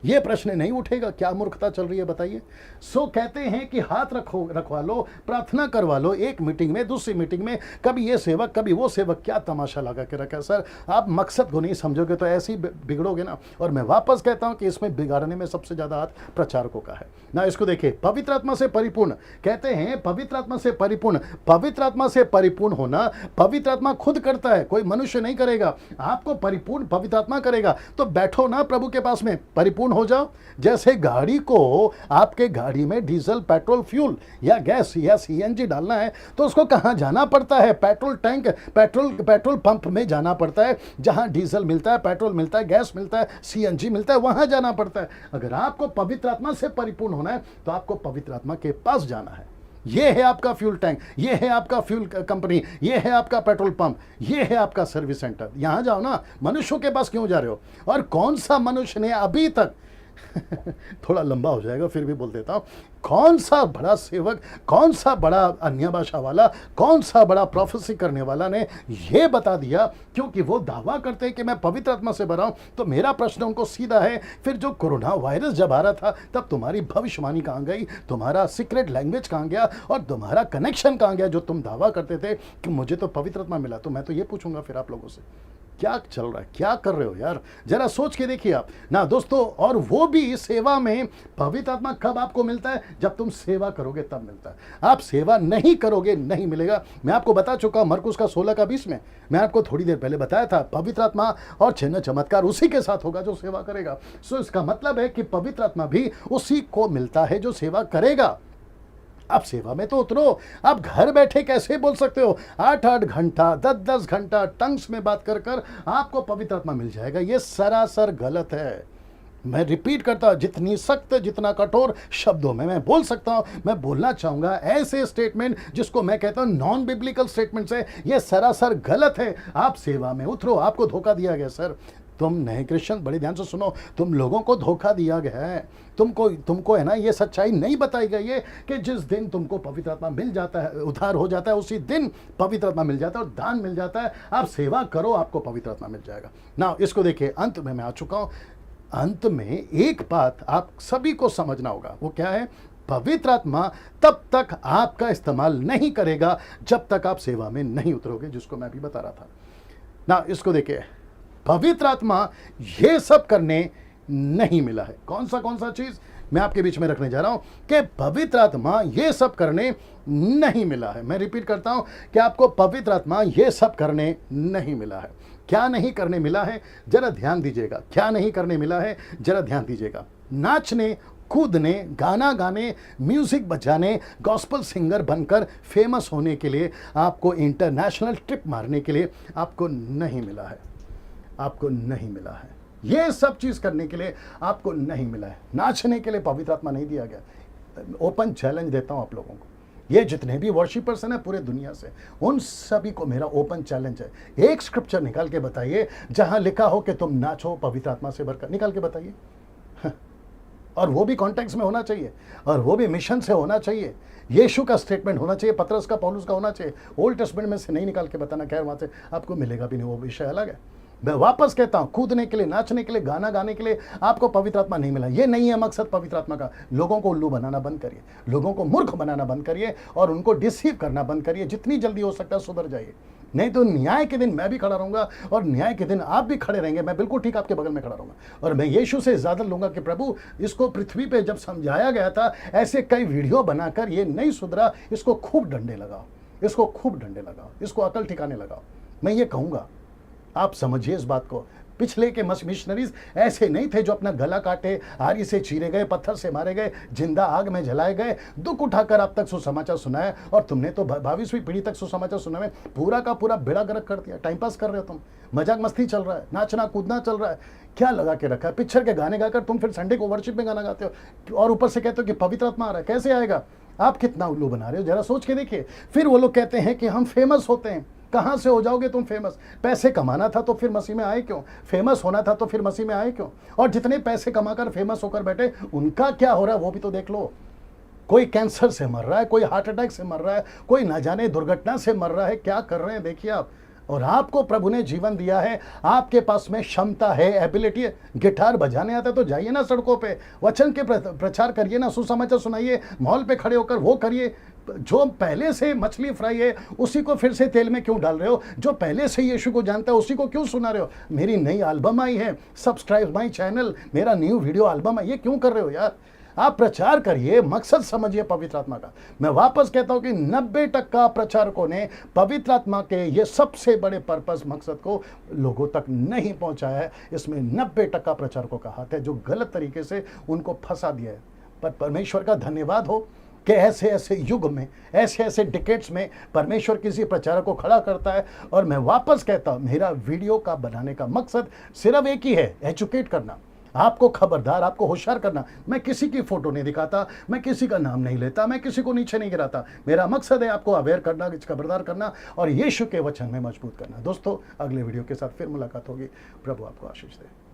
ये प्रश्न नहीं उठेगा? क्या मूर्खता चल रही है बताइए। सो कहते हैं कि हाथ रखवा लो, प्रार्थना करवा लो, एक मीटिंग में, दूसरी मीटिंग में, कभी ये सेवक कभी वो सेवक। क्या तमाशा लगा के रखा है सर। आप मकसद को नहीं समझोगे तो ऐसे ही बिगड़ोगे ना। और मैं वापस कहता हूं कि इसमें बिगाड़ने में सबसे ज्यादा हाथ प्रचारकों का है ना। इसको देखिए, पवित्र आत्मा से परिपूर्ण कहते हैं, पवित्र आत्मा से परिपूर्ण। पवित्र आत्मा से परिपूर्ण होना पवित्र आत्मा खुद करता है, कोई मनुष्य नहीं करेगा। आपको परिपूर्ण पवित्र आत्मा करेगा। तो बैठो ना प्रभु के पास में, परिपूर्ण परिपूर्ण हो जाओ। जैसे गाड़ी को, आपके गाड़ी में डीजल, पेट्रोल, फ्यूल या गैस या सीएनजी डालना है तो उसको कहाँ जाना पड़ता है? पेट्रोल टैंक, पेट्रोल पंप में जाना पड़ता है, जहाँ डीजल मिलता है, पेट्रोल मिलता है, गैस मिलता है, सीएनजी मिलता है, वहाँ जाना पड़ता है। अगर आपको पवित्र आत्मा से परिपूर्ण होना है तो आपको पवित्र आत्मा के पास जाना है। ये है आपका फ्यूल टैंक, ये है आपका फ्यूल कंपनी, ये है आपका पेट्रोल पंप, ये है आपका सर्विस सेंटर। यहां जाओ ना, मनुष्यों के पास क्यों जा रहे हो? और कौन सा मनुष्य ने अभी तक थोड़ा लंबा हो जाएगा फिर भी बोल देता हूं, कौन सा बड़ा सेवक, कौन सा बड़ा अन्य भाषा वाला, कौन सा बड़ा प्रोफेसी करने वाला ने यह बता दिया? क्योंकि वो दावा करते हैं कि मैं पवित्र आत्मा से भरा हूं। तो मेरा प्रश्न उनको सीधा है, फिर जो कोरोना वायरस जब आ रहा था तब तुम्हारी भविष्यवाणी कहां गई? तुम्हारा सीक्रेट लैंग्वेज कहां गया? और तुम्हारा कनेक्शन कहां गया? जो तुम दावा करते थे कि मुझे तो पवित्र आत्मा मिला। तो मैं तो ये पूछूंगा फिर आप लोगों से, क्या चल रहा है? क्या कर रहे हो यार? जरा सोच के देखिए आप ना दोस्तों। और वो भी सेवा में। पवित्र आत्मा कब आपको मिलता है? जब तुम सेवा करोगे तब मिलता है। आप सेवा नहीं करोगे नहीं मिलेगा। मैं आपको बता चुका हूं मरकुस का 16 का 20 में, मैं आपको थोड़ी देर पहले बताया था, पवित्र आत्मा और चिन्ह चमत्कार उसी के साथ होगा जो सेवा करेगा। सो इसका मतलब है कि पवित्र आत्मा भी उसी को मिलता है जो सेवा करेगा। आप सेवा में तो उतरो। आप घर बैठे कैसे बोल सकते हो 8-8 घंटा, 10-10 घंटा टंग्स में बात कर कर आपको पवित्र आत्मा मिल जाएगा? ये सरासर गलत है। मैं रिपीट करता हूं, जितनी सख्त, जितना कठोर शब्दों में मैं बोल सकता हूं, मैं बोलना चाहूंगा ऐसे स्टेटमेंट जिसको मैं कहता हूं नॉन बिब्लिकल स्टेटमेंट्स है, ये सरासर गलत है। आप सेवा में उतरो। आपको धोखा दिया गया सर। तुम नए क्रिश्चियन बड़े ध्यान से सुनो, तुम लोगों को धोखा दिया गया है। तुमको है ना, ये सच्चाई नहीं बताई गई है कि जिस दिन तुमको पवित्र आत्मा मिल जाता है, उद्धार हो जाता है, उसी दिन पवित्र आत्मा मिल जाता है और दान मिल जाता है। आप सेवा करो, आपको पवित्र आत्मा मिल जाएगा ना। इसको देखिए, अंत में मैं आ चुका हूं। अंत में एक बात आप सभी को समझना होगा, वो क्या है? पवित्र आत्मा तब तक आपका इस्तेमाल नहीं करेगा जब तक आप सेवा में नहीं उतरोगे, जिसको मैं अभी बता रहा था ना। इसको देखिए, पवित्र आत्मा ये सब करने नहीं मिला है। कौन सा चीज मैं आपके बीच में रखने जा रहा हूं कि पवित्र आत्मा ये सब करने नहीं मिला है। मैं रिपीट करता हूं कि आपको पवित्र आत्मा ये सब करने नहीं मिला है। क्या नहीं करने मिला है? जरा ध्यान दीजिएगा। क्या नहीं करने मिला है? जरा ध्यान दीजिएगा। नाचने, कूदने, गाना गाने, म्यूजिक बजाने, गॉस्पल सिंगर बनकर फेमस होने के लिए, आपको इंटरनेशनल ट्रिप मारने के लिए आपको नहीं मिला है। आपको नहीं मिला है। ये सब चीज करने के लिए आपको नहीं मिला है। नाचने के लिए पवित्र आत्मा नहीं दिया गया। ओपन चैलेंज देता हूं आप लोगों को, ये जितने भी वर्शिपर्स हैं ना पूरे दुनिया से, उन सभी को मेरा ओपन चैलेंज है। एक स्क्रिप्चर निकाल के बताइए जहां लिखा हो कि तुम नाचो पवित्र आत्मा से भरकर। निकाल के बताइए। और वो भी कॉन्टेक्स्ट में होना चाहिए, और वो भी मिशन से होना चाहिए। यीशु का स्टेटमेंट होना चाहिए, पतरस का, पौलुस का होना चाहिए। ओल्ड टेस्टमेंट में से नहीं निकाल के बताना, खैर वहां से आपको मिलेगा भी नहीं, वो विषय अलग है। मैं वापस कहता हूं, कूदने के लिए, नाचने के लिए, गाना गाने के लिए आपको पवित्र आत्मा नहीं मिला। ये नहीं है मकसद पवित्र आत्मा का। लोगों को उल्लू बनाना बंद करिए, लोगों को मूर्ख बनाना बंद करिए और उनको डिसीव करना बंद करिए। जितनी जल्दी हो सकता है सुधर जाइए, नहीं तो न्याय के दिन मैं भी खड़ा रहूंगा और न्याय के दिन आप भी खड़े रहेंगे। मैं बिल्कुल ठीक आपके बगल में खड़ा रहूंगा और मैं यीशु से इजाजत लूंगा कि प्रभु, इसको पृथ्वी पे जब समझाया गया था ऐसे कई वीडियो बनाकर ये नहीं सुधरा, इसको खूब डंडे लगाओ, इसको खूब डंडे लगाओ, इसको अकल ठिकाने लगाओ। मैं ये कहूंगा, आप समझिए इस बात को। पिछले के मिशनरीज ऐसे नहीं थे जो अपना गला काटे, आरी से चीरे गए, पत्थर से मारे गए, जिंदा आग में जलाए गए, दुख उठाकर आप तक सुसमाचार सुनाया। और तुमने तो 22वीं पीढ़ी तक सुसमाचार सुना में पूरा का पूरा बेड़ा गर्क कर दिया। टाइम पास कर रहे हो तुम, मजाक मस्ती चल रहा है, नाचना कूदना चल रहा है, क्या लगा के रखा है? पिक्चर के गाने गाकर तुम फिर संडे को वर्शिप में गाना गाते हो और ऊपर से कहते हो कि पवित्र आत्मा आ रहा है। कैसे आएगा? आप कितना उल्लू बना रहे हो, जरा सोच के देखिए। फिर वो लोग कहते हैं कि हम फेमस होते हैं। कहां से हो जाओगे तुम फेमस? पैसे कमाना था तो फिर मसीह में आए क्यों? फेमस होना था तो फिर मसीह में आए क्यों? और जितने पैसे कमाकर फेमस होकर बैठे, उनका क्या हो रहा है वो भी तो देख लो। कोई कैंसर से मर रहा है, कोई हार्ट अटैक से मर रहा है, कोई ना जाने दुर्घटना से मर रहा है। क्या कर रहे हैं देखिए आप। और आपको प्रभु ने जीवन दिया है, आपके पास में क्षमता है, एबिलिटी है। गिटार बजाने आता है तो जाइए ना सड़कों पे, वचन के प्रचार करिए ना, सुसमाचार सुनाइए, मॉल पे खड़े होकर वो करिए। जो पहले से मछली फ्राई है उसी को फिर से तेल में क्यों डाल रहे हो? जो पहले से यीशु को जानता है उसी को क्यों सुना रहे हो? मेरी नई एल्बम आई है, सब्सक्राइब माई चैनल, मेरा न्यू वीडियो एल्बम है, ये क्यों कर रहे हो यार? आप प्रचार करिए, मकसद समझिए पवित्र आत्मा का। मैं वापस कहता हूं कि 90% प्रचारकों ने पवित्र आत्मा के ये सबसे बड़े पर्पस, मकसद को लोगों तक नहीं पहुंचाया है। इसमें 90% प्रचारकों का हाथ है, जो गलत तरीके से उनको फंसा दिया है। पर परमेश्वर का धन्यवाद हो कि ऐसे ऐसे युग में, ऐसे ऐसे डिकेट्स में परमेश्वर किसी प्रचारक को खड़ा करता है। और मैं वापस कहता हूं, मेरा वीडियो का बनाने का मकसद सिर्फ एक ही है, एजुकेट करना, आपको खबरदार, आपको होशियार करना। मैं किसी की फोटो नहीं दिखाता, मैं किसी का नाम नहीं लेता, मैं किसी को नीचे नहीं गिराता। मेरा मकसद है आपको अवेयर करना, खबरदार करना और यीशु के वचन में मजबूत करना। दोस्तों, अगले वीडियो के साथ फिर मुलाकात होगी। प्रभु आपको आशीष दे।